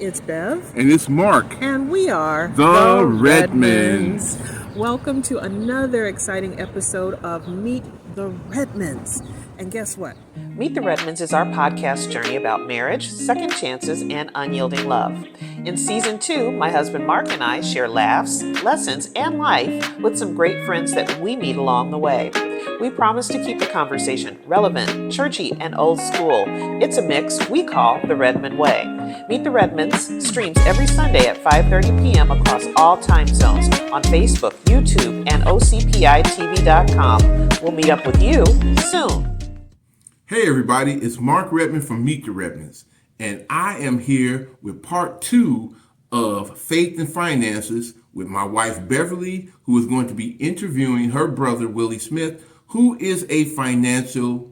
It's Bev. And it's Mark. And we are The Redmonds. Welcome to another exciting episode of Meet the Redmonds. And guess what? Meet the Redmonds is our podcast journey about marriage, second chances, and unyielding love. In season 2, my husband Mark and I share laughs, lessons, and life with some great friends that we meet along the way. We promise to keep the conversation relevant, churchy, and old school. It's a mix we call the Redmond Way. Meet the Redmonds streams every Sunday at 5:30 p.m. across all time zones on Facebook, YouTube, and OCPITV.com. We'll meet up with you soon. Hey everybody, it's Mark Redmond from Meet the Redmonds, and I am here with part 2 of Faith and Finances with my wife Beverly, who is going to be interviewing her brother Willie Smith, who is a financial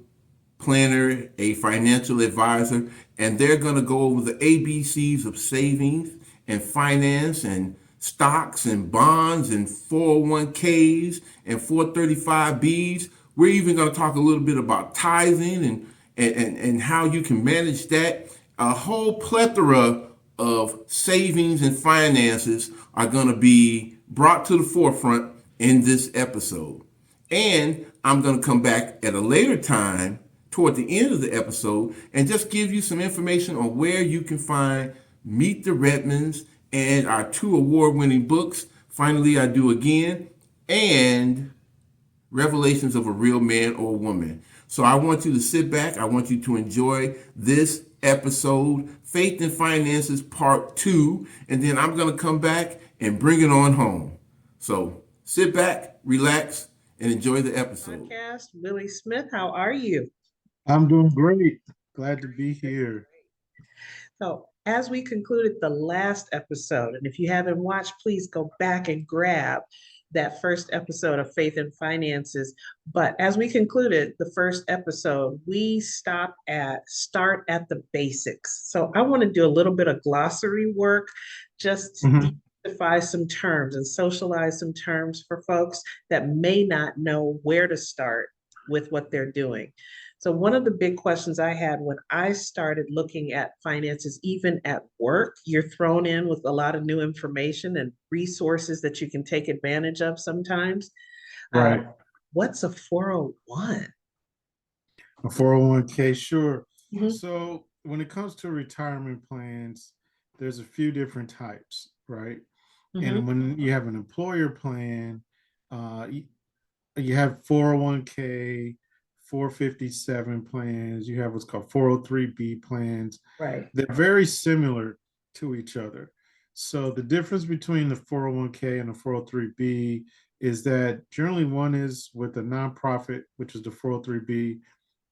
planner, a financial advisor, and they're going to go over the ABCs of savings and finance and stocks and bonds and 401ks and 435Bs. We're even going to talk a little bit about tithing and how you can manage that. A whole plethora of savings and finances are going to be brought to the forefront in this episode. And I'm going to come back at a later time toward the end of the episode and just give you some information on where you can find Meet the Redmonds and our 2 award-winning books, Finally I Do Again, and Revelations of a Real Man or Woman. So I want you to sit back. I want you to enjoy this episode, Faith and Finances Part 2, and then I'm going to come back and bring it on home. So sit back, relax, and enjoy the episode. Podcast, Willie Smith, how are you? I'm doing great. Glad to be here. So, as we concluded the last episode, and if you haven't watched, please go back and grab that first episode of Faith and Finances. But as we concluded the first episode, we start at the basics. So I want to do a little bit of glossary work just to demystify some terms and socialize some terms for folks that may not know where to start with what they're doing. So one of the big questions I had when I started looking at finances, even at work, you're thrown in with a lot of new information and resources that you can take advantage of sometimes. Right. What's a 401? A 401k, sure. Mm-hmm. So when it comes to retirement plans, there's a few different types, right? Mm-hmm. And when you have an employer plan, you have 401k, 457 plans, you have what's called 403B plans. Right. They're very similar to each other. So the difference between the 401k and the 403B is that generally one is with a nonprofit, which is the 403B,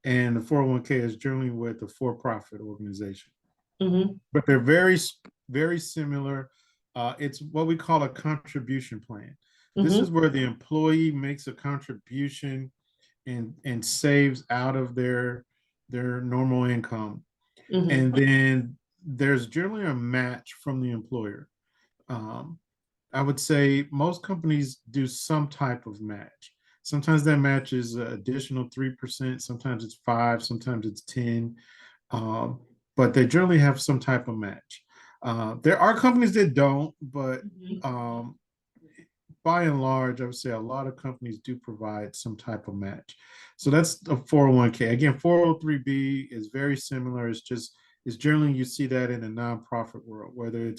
and the 401k is generally with a for-profit organization. Mm-hmm. But they're very, very similar. It's what we call a contribution plan. Mm-hmm. This is where the employee makes a contribution and saves out of their normal income. Mm-hmm. And then there's generally a match from the employer. I would say most companies do some type of match. Sometimes that match is additional 3%, sometimes it's 5%, sometimes it's 10%, but they generally have some type of match. There are companies that don't, but by and large, I would say a lot of companies do provide some type of match. So that's a 401k. Again, 403B is very similar. It's generally you see that in the nonprofit world, whether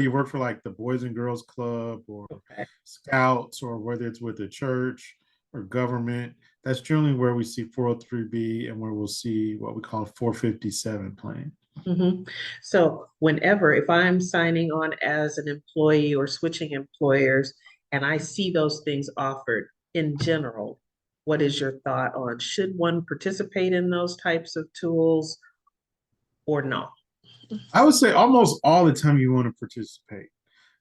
you work for like the Boys and Girls Club or Scouts, or whether it's with a church or government. That's generally where we see 403B and where we'll see what we call a 457 plan. Mm-hmm. So if I'm signing on as an employee or switching employers and I see those things offered in general, what is your thought on should one participate in those types of tools or not? I would say almost all the time you want to participate.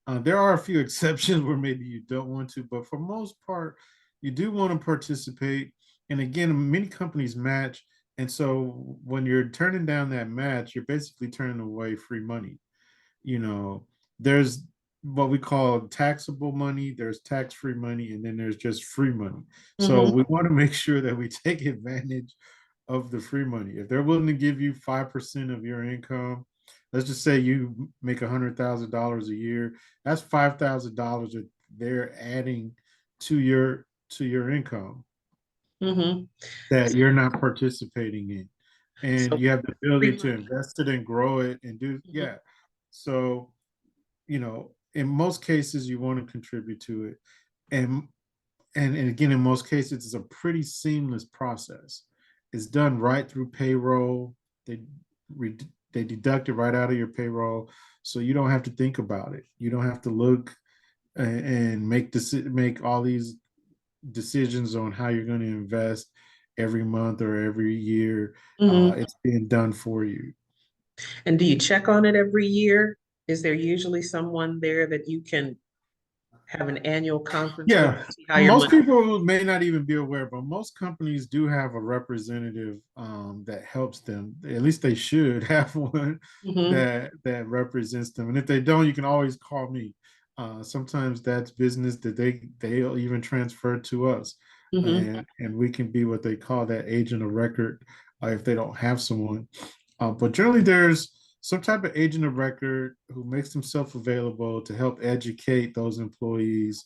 There are a few exceptions where maybe you don't want to, but for most part, you do want to participate. And again, many companies match. And so when you're turning down that match, you're basically turning away free money. You know, there's what we call taxable money, there's tax-free money, and then there's just free money. So we want to make sure that we take advantage of the free money. If they're willing to give you 5% of your income, let's just say you make $100,000 a year. That's $5,000 that they're adding to your income Mm-hmm. that you're not participating in, and So you have the ability free to money. invest it and grow it and do, Mhm. yeah. So, in most cases you want to contribute to it, and and again, in most cases it's a pretty seamless process. It's done right through payroll. They re- they deduct it right out of your payroll, so you don't have to think about it. You don't have to look and make all these decisions on how you're going to invest every month or every year. Mhm. It's being done for you. And do you check on it every year? Is there usually someone there that you can have an annual conference with Yeah, to see how your most money? people may not even be aware, but most companies do have a representative that helps them. At least they should have one Mm-hmm. that represents them. And if they don't, you can always call me. Sometimes that's business that they'll even transfer to us, Mm-hmm. and we can be what they call that agent of record if they don't have someone. But generally, there's some type of agent of record who makes himself available to help educate those employees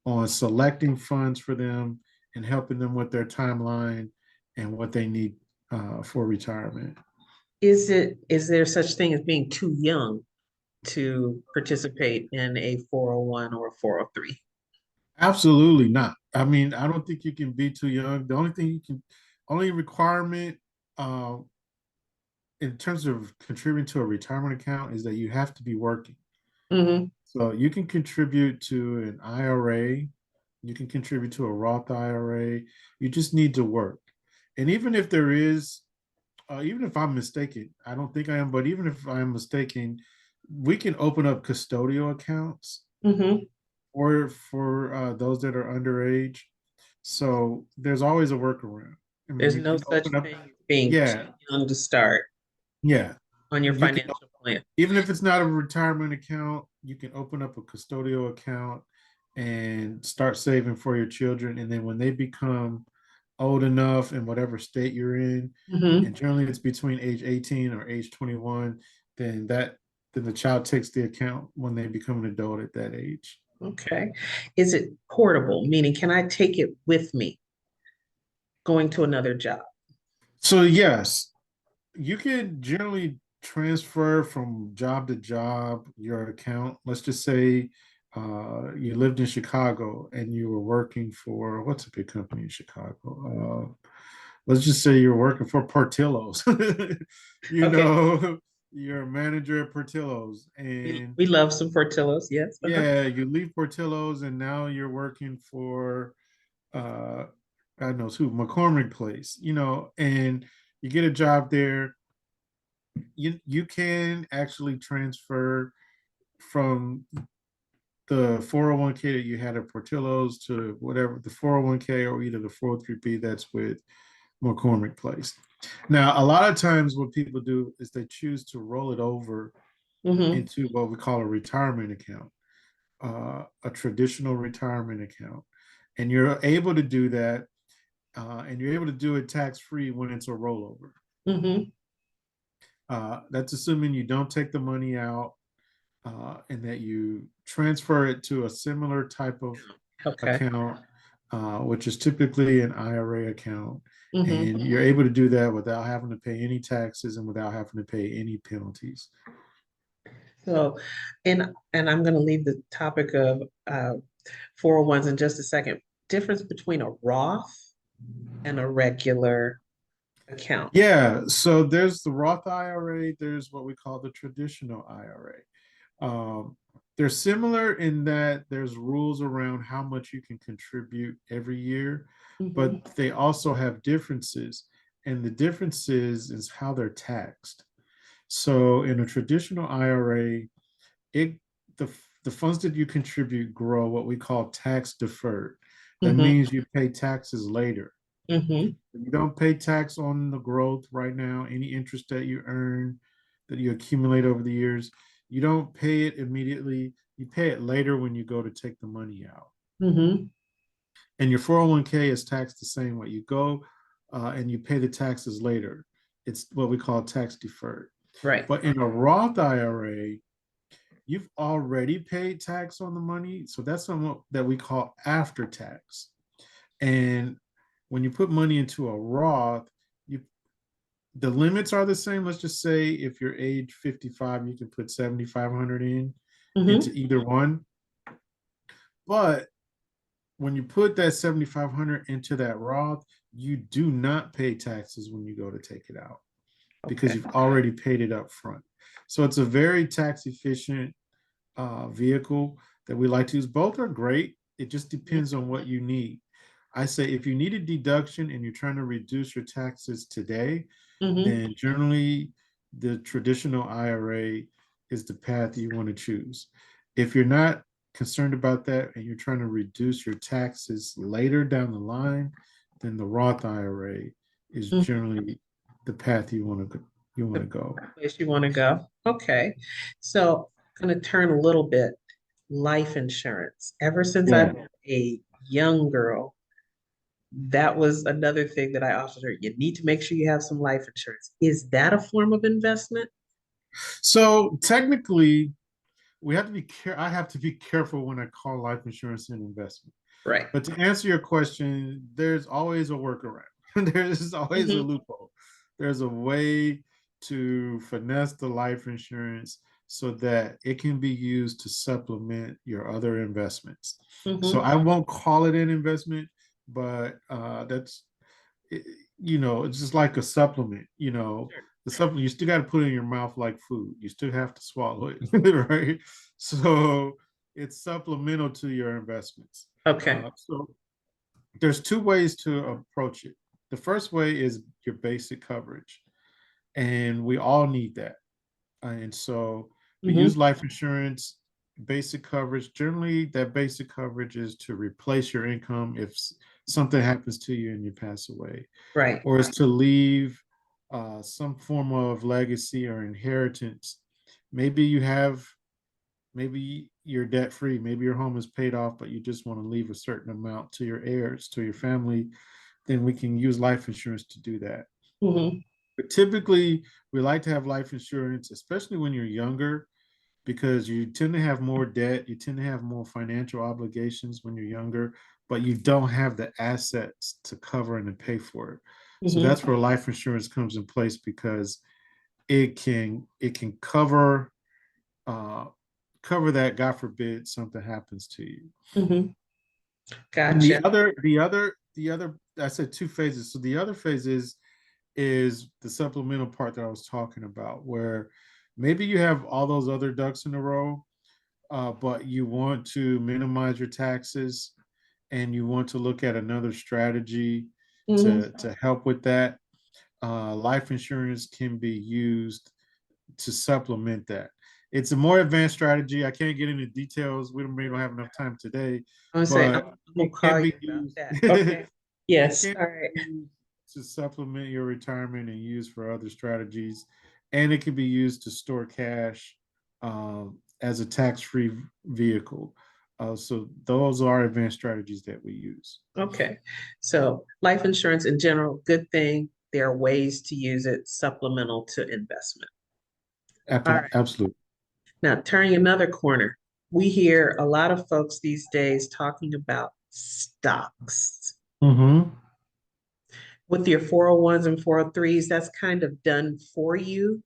on selecting funds for them and helping them with their timeline and what they need for retirement. Is there such thing as being too young to participate in a 401 or a 403? Absolutely not. I mean, I don't think you can be too young. The only thing only requirement uh, in terms of contributing to a retirement account is that you have to be working. Mm-hmm. So you can contribute to an IRA, you can contribute to a Roth IRA. You just need to work. And even if there is, even if I'm mistaken, I don't think I am, but even if I'm mistaken, we can open up custodial accounts Mm-hmm. or for those that are underage. So there's always a workaround. I mean, There's you no can such open up, thing as being too yeah, young to start yeah. on your You can, financial plan. even if it's not a retirement account, you can open up a custodial account and start saving for your children. And then when they become old enough in whatever state you're in, Mm-hmm. and generally it's between age 18 or age 21, then the child takes the account when they become an adult at that age. Okay. Is it portable? Meaning, can I take it with me going to another job? So yes, you can generally transfer from job to job your account. Let's just say you lived in Chicago and you were working for what's a big company in Chicago? Let's just say you're working for Portillo's. you Okay. know, you're a manager at Portillo's, and We love some Portillos. Yes. Uh-huh. yeah, you leave Portillo's and now you're working for uh God knows who, McCormick Place, and you get a job there. You can actually transfer from the 401k that you had at Portillo's to whatever the 401k or either the 403b that's with McCormick Place. Now, a lot of times what people do is they choose to roll it over Mm-hmm. into what we call a retirement account, a traditional retirement account. And you're able to do that, and you're able to do it tax free when it's a rollover. Mm-hmm. That's assuming you don't take the money out and that you transfer it to a similar type of Okay. account, which is typically an IRA account. Mm-hmm. And you're able to do that without having to pay any taxes and without having to pay any penalties. So, and I'm going to leave the topic of 401s in just a second. Difference between a Roth and a regular account. Yeah, so there's the Roth IRA, there's what we call the traditional IRA. They're similar in that there's rules around how much you can contribute every year, Mm-hmm. but they also have differences. And the differences is how they're taxed. So in a traditional IRA, it the the funds that you contribute grow what we call tax deferred. That Mm-hmm. means you pay taxes later. Mm-hmm. You don't pay tax on the growth right now, any interest that you earn, that you accumulate over the years. You don't pay it immediately. You pay it later when you go to take the money out. Mm-hmm. And your 401k is taxed the same way. You go and you pay the taxes later. It's what we call tax deferred. Right. But in a Roth IRA, you've already paid tax on the money. So that's something that we call after tax. And when you put money into a Roth, you the limits are the same. Let's just say if you're age 55, you can put 7,500 into either one. But when you put that 7,500 into that Roth, you do not pay taxes when you go to take it out because you've already paid it up front. So it's a very tax efficient vehicle that we like to use. Both are great. It just depends on what you need. I say if you need a deduction and you're trying to reduce your taxes today, then generally the traditional IRA is the path you want to choose. If you're not concerned about that and you're trying to reduce your taxes later down the line, then the Roth IRA is generally the path you want to go. Place you want to go. Okay. So I'm going to turn a little bit. Life insurance. Ever since I've been a young girl, that was another thing that I often heard. You need to make sure you have some life insurance. Is that a form of investment? So technically, we have to be I have to be careful when I call life insurance an investment. Right. But to answer your question, there's always a workaround. There's always a loophole. There's a way to finesse the life insurance so that it can be used to supplement your other investments. So I won't call it an investment, but that's it's just like a supplement. The supplement you still got to put in your mouth like food. You still have to swallow it, right? So it's supplemental to your investments. Okay. So there's two ways to approach it. The first way is your basic coverage, and we all need that. And so we use life insurance, basic coverage. Generally, that basic coverage is to replace your income if something happens to you and you pass away, Right. or is to leave some form of legacy or inheritance. Maybe you're debt free. Maybe your home is paid off, but you just want to leave a certain amount to your heirs, to your family. Then we can use life insurance to do that. But typically, we like to have life insurance, especially when you're younger, because you tend to have more debt. You tend to have more financial obligations when you're younger, but you don't have the assets to cover and to pay for it. So that's where life insurance comes in place because it can cover that, God forbid something happens to you. Gotcha. And the other I said two phases. So the other phase is the supplemental part that I was talking about, where maybe you have all those other ducks in a row, but you want to minimize your taxes and you want to look at another strategy to help with that. Life insurance can be used to supplement that. It's a more advanced strategy. I can't get into details. We don't have enough time today. I'm saying I'm gonna call you about that. Okay. Yes. All right. To supplement your retirement and use for other strategies, and it can be used to store cash as a tax-free vehicle. So those are advanced strategies that we use. Okay. So life insurance in general, good thing. There are ways to use it supplemental to investment. All right. Absolutely. Now, turning another corner, we hear a lot of folks these days talking about stocks. With your 401s and 403s, that's kind of done for you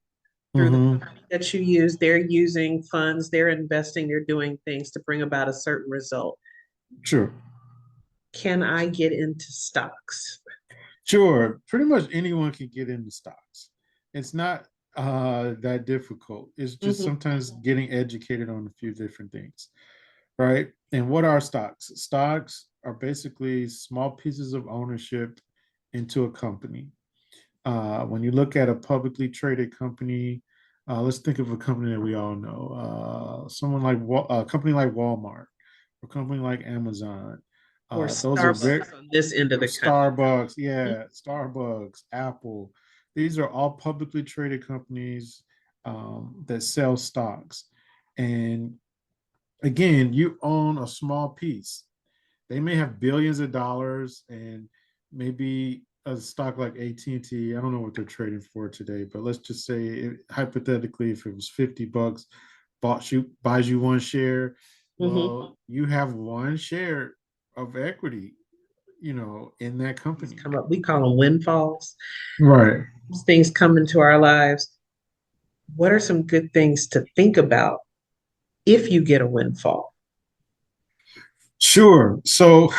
through the company that you use. They're using funds, they're investing, they're doing things to bring about a certain result. Sure. Can I get into stocks? Sure. Pretty much anyone can get into stocks. It's not that difficult. It's just sometimes getting educated on a few different things, right? And what are stocks? Stocks are basically small pieces of ownership into a company. When you look at a publicly traded company, let's think of a company that we all know, a company like Walmart, or a company like Amazon. Or Those Starbucks are on this end of the country. Starbucks, Starbucks, Apple. These are all publicly traded companies that sell stocks. And again, you own a small piece. They may have billions of dollars, and maybe a stock like AT&T, I don't know what they're trading for today, but let's just say hypothetically, if it was $50, buys you one share, Mm-hmm. well, you have one share of equity, in that These company. come up, we call them windfalls. Right. These things come into our lives. What are some good things to think about if you get a windfall? Sure. So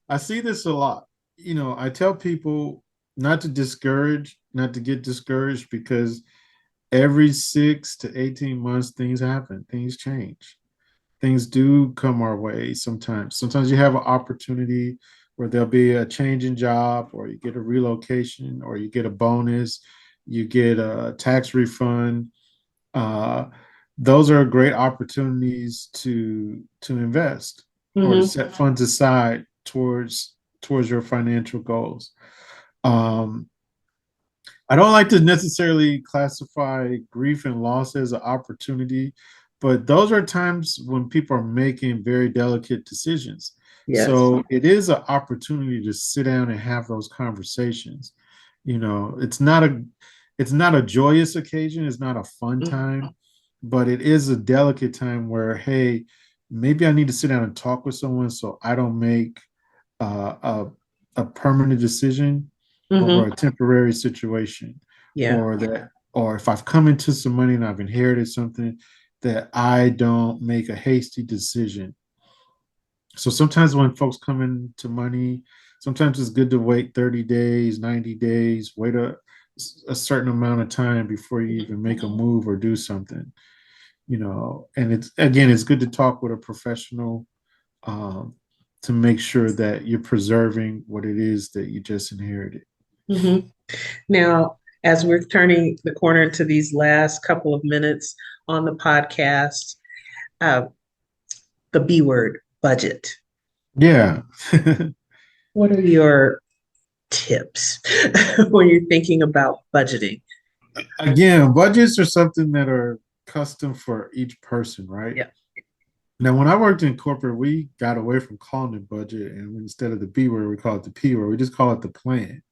I see this a lot. I tell people not to get discouraged because every 6 to 18 months, things happen, things change, things do come our way sometimes. Sometimes you have an opportunity where there'll be a change in job, or you get a relocation, or you get a bonus, you get a tax refund. Uh, those are great opportunities to invest or to Mm-hmm. set funds aside towards your financial goals. Um, I don't like to necessarily classify grief and loss as an opportunity, but those are times when people are making very delicate decisions. Yes. So it is an opportunity to sit down and have those conversations. It's not a joyous occasion, it's not a fun Mm-hmm. time, but it is a delicate time where, hey, maybe I need to sit down and talk with someone so I don't make uh, a a permanent decision over Mm-hmm. a temporary situation, Yeah. or if I've come into some money and I've inherited something, that I don't make a hasty decision. So sometimes when folks come into money, sometimes it's good to wait 30 days, 90 days, wait a certain amount of time before you even make a move or do something. And it's good to talk with a professional, um, to make sure that you're preserving what it is that you just inherited. Mm-hmm. Now, as we're turning the corner into these last couple of minutes on the podcast, uh, the B word, budget. Yeah. What are your tips when you're thinking about budgeting? Again, budgets are something that are custom for each person, right? Yeah. Now, when I worked in corporate, we got away from calling it budget, and instead of the B word, we call it the P word. We just call it the plan.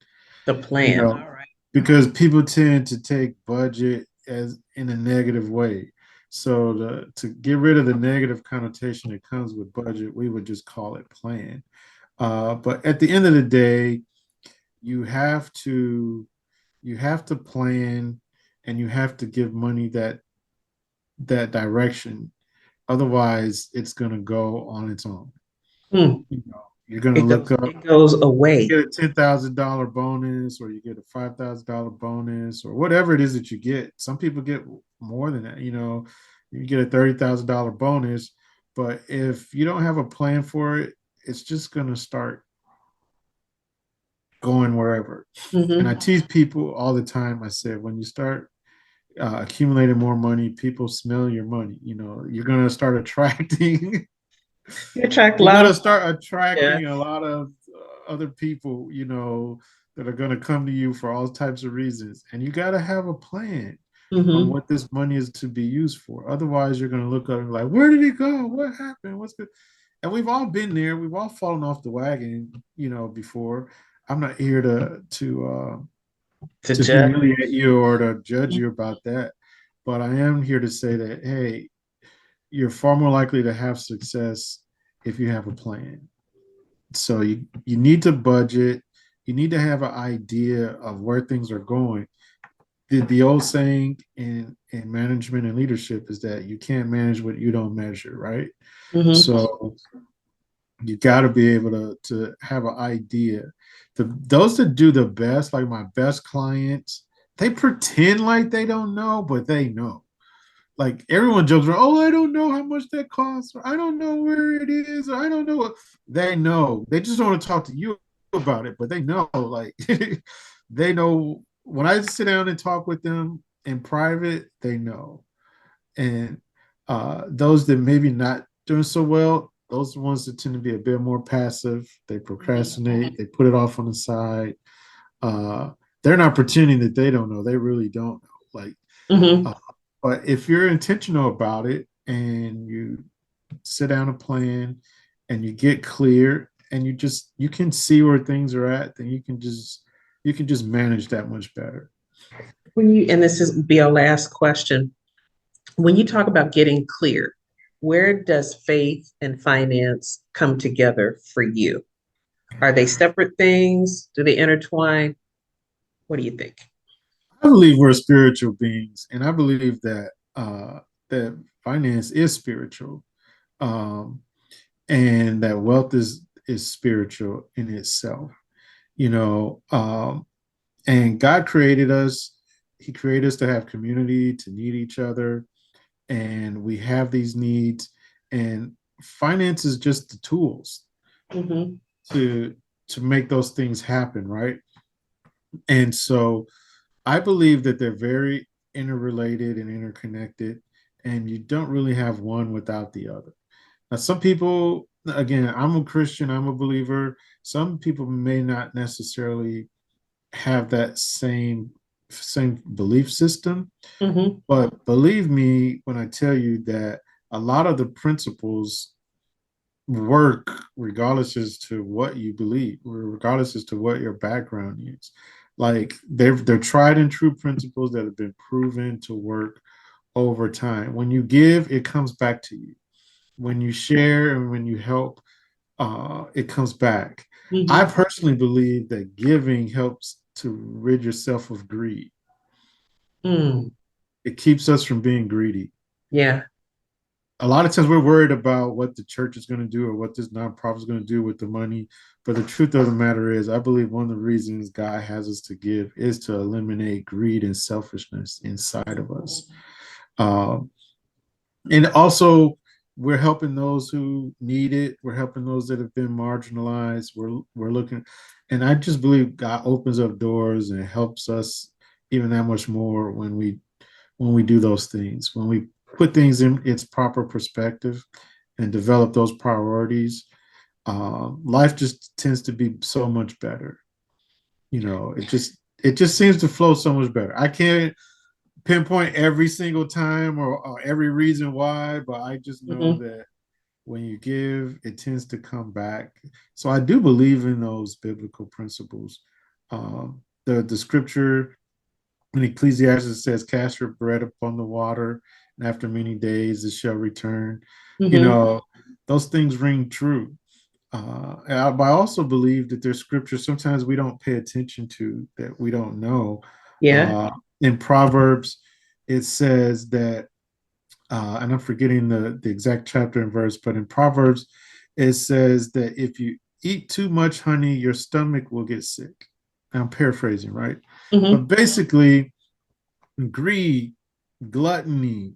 The You plan. know, All right. because people tend to take budget as in a negative way. So to get rid of the negative connotation that comes with budget, we would just call it plan. But at the end of the day, you have to you have to plan, and you have to give money that direction. Otherwise, it's going to go on its own. Hmm. You're going to It look goes, up, it goes away. get a $10,000 bonus, or you get a $5,000 bonus, or whatever it is that you get. Some people get more than that. You get a $30,000 bonus, but if you don't have a plan for it, it's just going to start going wherever. And I Mm-hmm. tease people all the time. I said, when you start accumulating more money, people smell your money. You're going to start attracting You attract a you're lot going of, to start yeah. attracting a lot of other people, that are going to come to you for all types of reasons. And you got to have a plan on Mm-hmm. what this money is to be used for. Otherwise, you're going to look up and be like, where did it go? What happened? What's good? And we've all been there. We've all fallen off the wagon, before. I'm not here To to judge. humiliate you or to judge you about that. But I am here to say that, hey, you're far more likely to have success if you have a plan. So you need to budget. You need to have an idea of where things are going. The old saying in management and leadership is that you can't manage what you don't measure, right? Mm-hmm. So you got to be able to have an idea. Those that do the best, like my best clients, they pretend like they don't know, but they know. Like everyone jokes around, oh, I don't know how much that costs, or I don't know where it is, or I don't know what. They know. They just don't want to talk to you about it, but they know. Like they know when I sit down and talk with them in private, they know. And those that maybe not doing so well, those are the ones that tend to be a bit more passive. They procrastinate. They put it off on the side. Uh, they're not pretending that they don't know. They really don't know. Like, Mm-hmm. uh, but if you're intentional about it and you sit down a plan and you get clear and you can see where things are at, then you can just manage that much better. And this is be our last question. When you talk about getting clear, where does faith and finance come together for you? Are they separate things? Do they intertwine? What do you think? I believe we're spiritual beings, and I believe that finance is spiritual, um, and that wealth is spiritual in itself. You know, and God created us. He created us to have community, to need each other, and we have these needs. And finance is just the tools Mm-hmm. to make those things happen, right? And so I believe that they're very interrelated and interconnected, and you don't really have one without the other. Now, some people, again, I'm a Christian, I'm a believer. Some people may not necessarily have that same belief system, Mm-hmm. but believe me when I tell you that a lot of the principles work regardless as to what you believe, regardless as to what your background is. Like they're tried and true principles that have been proven to work over time. When you give, it comes back to you. When you share and when you help, it comes back. I Mm-hmm. personally believe that giving helps to rid yourself of greed. Mm. It keeps us from being greedy. Yeah. A lot of times we're worried about what the church is going to do or what this nonprofit is going to do with the money. But the truth of the matter is, I believe one of the reasons God has us to give is to eliminate greed and selfishness inside of us. Um, and also, we're helping those who need it. We're helping those that have been marginalized. We're looking, and I just believe God opens up doors and helps us even that much more when we do those things, when we put things in its proper perspective and develop those priorities. Life just tends to be so much better. You know, it just seems to flow so much better. I can't pinpoint every single time or every reason why, but I just know Mm-hmm. that when you give, it tends to come back. So I do believe in those biblical principles. The scripture in Ecclesiastes says, "Cast your bread upon the water, and after many days it shall return." You Mm-hmm. know, those things ring true. But I also believe that there's scripture sometimes we don't pay attention to that we don't know. Yeah. In Proverbs, it says that, and I'm forgetting the exact chapter and verse, but in Proverbs, it says that if you eat too much honey, your stomach will get sick. I'm paraphrasing, right? Mm-hmm. But basically, greed, gluttony,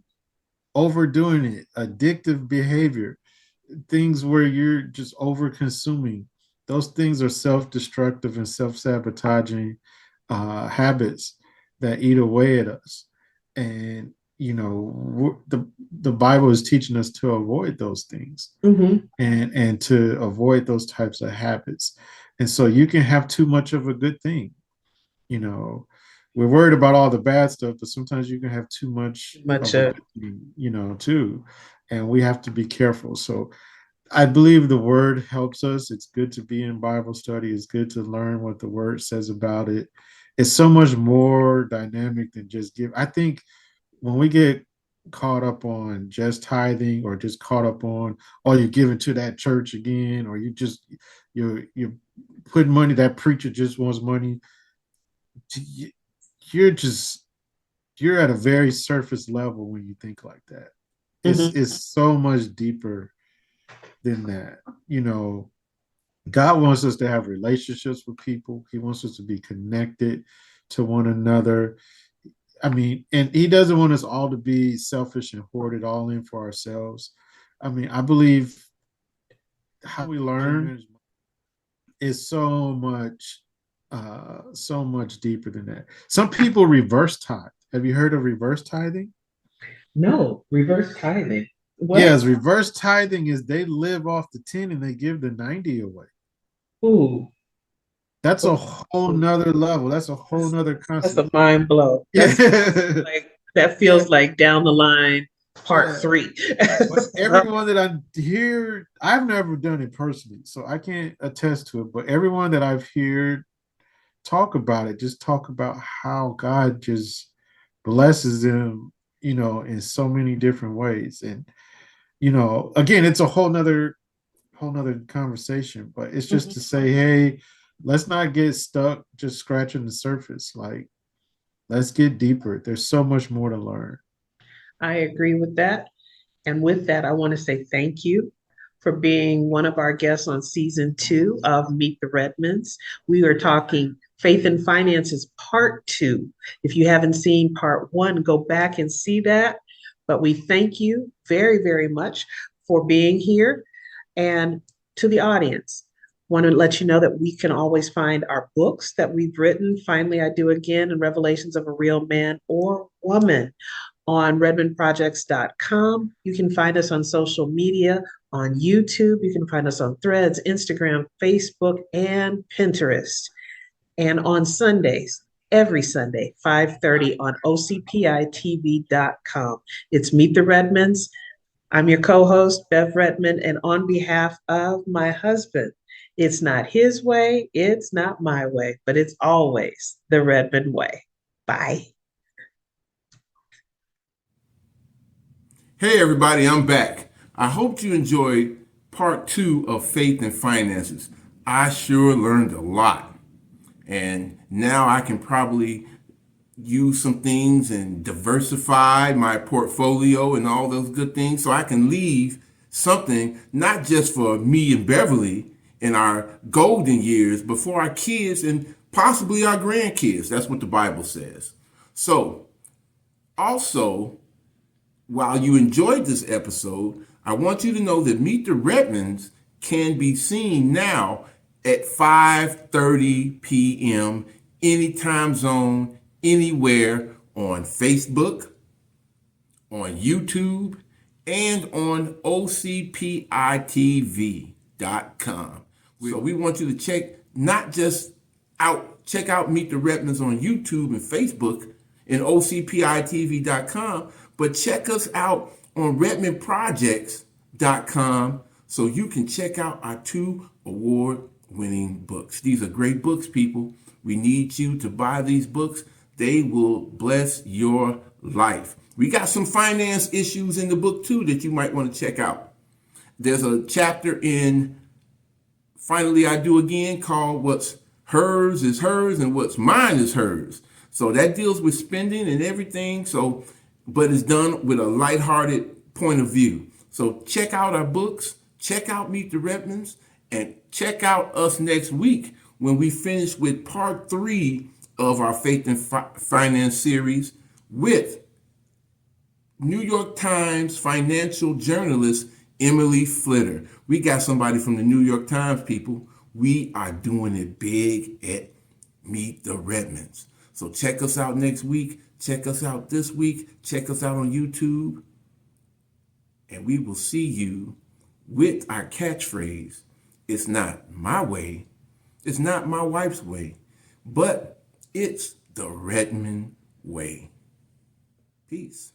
overdoing it, addictive behavior, things where you're just over consuming, those things are self-destructive and self-sabotaging habits that eat away at us. And you know, the Bible is teaching us to avoid those things Mm-hmm. and to avoid those types of habits. And so you can have too much of a good thing. You know, we're worried about all the bad stuff, but sometimes you can have too much Much of a good thing, you know, too. And we have to be careful. So I believe the word helps us. It's good to be in Bible study. It's good to learn what the word says about it. It's so much more dynamic than just give. I think when we get caught up on just tithing or just caught up on, oh, you're giving to that church again, or you're putting money, that preacher just wants money. You're just you're at a very surface level when you think like that. Mm-hmm. It's so much deeper than that. You know, God wants us to have relationships with people. He wants us to be connected to one another. I mean, and he doesn't want us all to be selfish and hoard it all in for ourselves. I mean, I believe how we learn is so much deeper than that. Some people reverse tithe. Have you heard of reverse tithing? No, reverse tithing. What? Yes, reverse tithing is they live off the 10 and they give the 90 away. Ooh, That's a whole nother level. That's a whole nother that's concept. a mind blow. Yeah. That feels like down the line. part three. But everyone that I hear, I've never done it personally, so I can't attest to it. But everyone that I've heard talk about it, just talk about how God just blesses them, in so many different ways. And, again, it's a whole nother conversation, but it's just to say, hey, let's not get stuck just scratching the surface. Like, let's get deeper. There's so much more to learn. I agree with that. And with that, I want to say thank you for being one of our guests on season 2 of Meet the Redmonds. We are talking Faith and Finances Part 2. If you haven't seen Part 1, go back and see that. But we thank you very, very much for being here. And to the audience, want to let you know that we can always find our books that we've written. Finally, I Do Again and Revelations of a Real Man or Woman on redmondprojects.com. You can find us on social media, on YouTube. You can find us on Threads, Instagram, Facebook, and Pinterest. And on Sundays, every Sunday, 5:30 on ocpitv.com. It's Meet the Redmonds. I'm your co-host, Bev Redmond, and on behalf of my husband, it's not his way, it's not my way, but it's always the Redmond way. Bye. Hey everybody, I'm back. I hope you enjoyed part 2 of Faith and Finances. I sure learned a lot. And now I can probably use some things and diversify my portfolio and all those good things so I can leave something not just for me and Beverly in our golden years, but for our kids and possibly our grandkids. That's what the Bible says. So also, while you enjoyed this episode, I want you to know that Meet the Redmonds can be seen now at 5:30 p.m. any time zone, anywhere on Facebook, on YouTube, and on ocpitv.com. So we want you to check out Meet the Redmonds on YouTube and Facebook and ocpitv.com, but check us out on redmondprojects.com so you can check out our 2 award-winning books. These are great books, people. We need you to buy these books. They will bless your life. We got some finance issues in the book too that you might want to check out. There's a chapter in Finally I Do Again called What's Hers is Hers and What's Mine is Hers. So that deals with spending and everything. But it's done with a lighthearted point of view. So check out our books, check out Meet the Redmonds, and check out us next week when we finish with part 3 of our Faith and Finance series with New York Times financial journalist Emily Flitter. We got somebody from the New York Times, people. We are doing it big at Meet the Redmonds. So check us out next week. Check us out this week. Check us out on YouTube. And we will see you with our catchphrase, it's not my way, it's not my wife's way, but it's the Redmond way. Peace.